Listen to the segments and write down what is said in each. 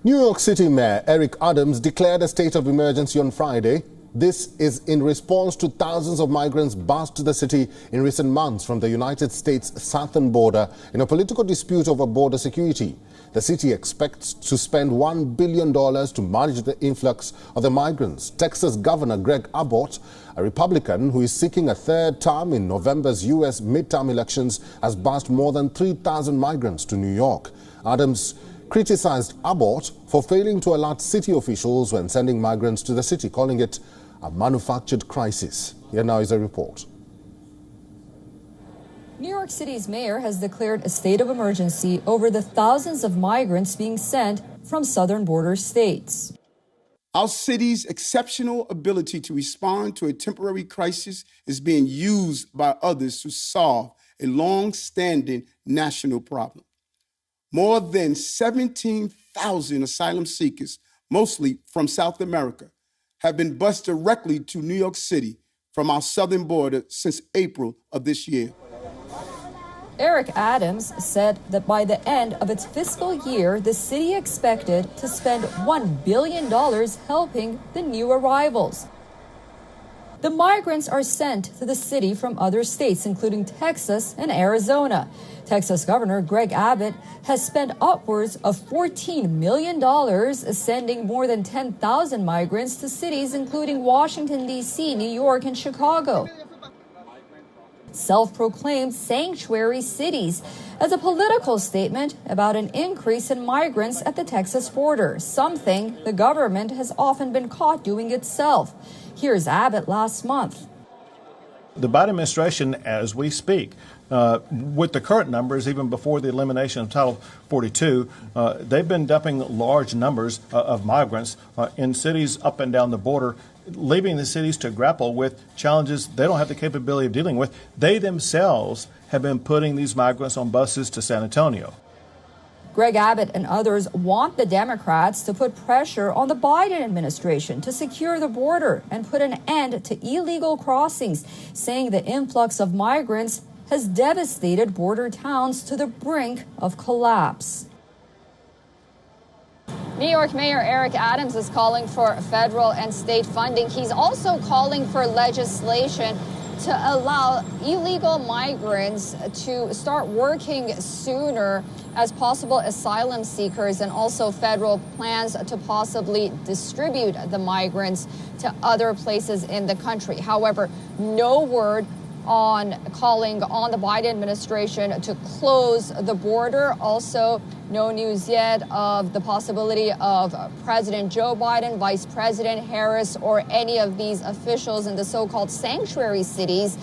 New York City Mayor Eric Adams declared a state of emergency on Friday. This is in response to thousands of migrants burst to the city in recent months from the United States southern border in a political dispute over border security. The city expects to spend $1 billion to manage the influx of the migrants. Texas Governor Greg Abbott, a Republican who is seeking a third term in November's U.S. midterm elections, has bused more than 3,000 migrants to New York. Adams criticized Abbott for failing to alert city officials when sending migrants to the city, calling it a manufactured crisis. Here now is a report. New York City's mayor has declared a state of emergency over the thousands of migrants being sent from southern border states. Our city's exceptional ability to respond to a temporary crisis is being used by others to solve a long-standing national problem. More than 17,000 asylum seekers, mostly from South America, have been bused directly to New York City from our southern border since April of this year. Eric Adams said that by the end of its fiscal year, the city expected to spend $1 billion helping the new arrivals. The migrants are sent to the city from other states, including Texas and Arizona. Texas Governor Greg Abbott has spent upwards of $14 million sending more than 10,000 migrants to cities including Washington, D.C., New York, and Chicago. Self-proclaimed sanctuary cities as a political statement about an increase in migrants at the Texas border, something the government has often been caught doing itself. Here's Abbott last month. The Biden administration, as we speak, with the current numbers, even before the elimination of Title 42, they've been dumping large numbers of migrants in cities up and down the border, leaving the cities to grapple with challenges they don't have the capability of dealing with. They themselves have been putting these migrants on buses to San Antonio. Greg Abbott and others want the Democrats to put pressure on the Biden administration to secure the border and put an end to illegal crossings, saying the influx of migrants has devastated border towns to the brink of collapse. New York Mayor Eric Adams is calling for federal and state funding. He's also calling for legislation to allow illegal migrants to start working sooner as possible asylum seekers, and also federal plans to possibly distribute the migrants to other places in the country. However, no word on calling on the Biden administration to close the border. Also, no news yet of the possibility of President Joe Biden, Vice President Harris, or any of these officials in the so-called sanctuary cities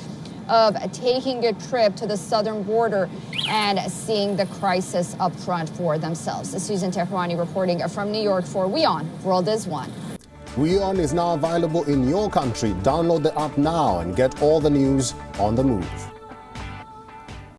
of taking a trip to the southern border and seeing the crisis up front for themselves. Susan Tehrani reporting from New York for WION World is One. WION is now available in your country. Download the app now and get all the news on the move.